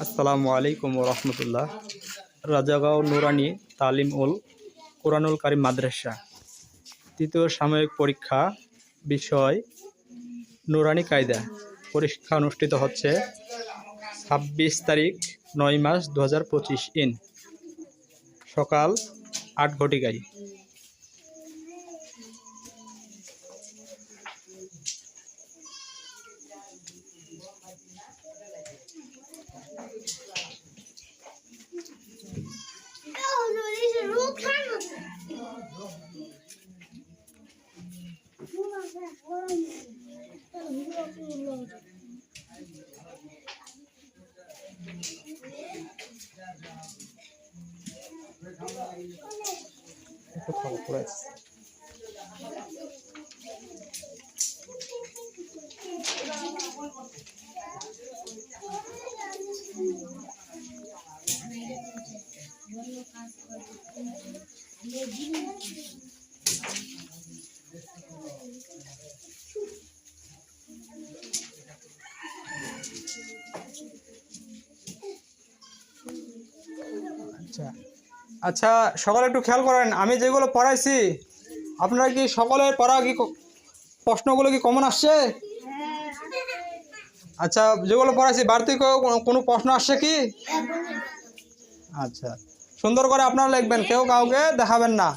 আসসালামু আলাইকুম ওয়া রাহমাতুল্লাহ। রাজাগাঁও নুরানি তালিম উল কুরআনুল কারীম মাদ্রাসা তৃতীয় সাময়িক পরীক্ষা বিষয় নুরানি কায়দা। পরীক্ষা অনুষ্ঠিত হচ্ছে 26 তারিখ 9 মাস 2025 ইন সকাল 8 ঘটিকায়। আচ্ছা, সকলে একটু খেয়াল করেন, আমি যেগুলো পড়াইছি আপনারা কি সকলের পড়া কি প্রশ্নগুলো কি কমন আসছে? আচ্ছা, যেগুলো পড়াইছি বাড়তি কোনো প্রশ্ন আসছে কি? আচ্ছা, সুন্দর করে আপনারা লিখবেন, কেউ কাউকে দেখাবেন না।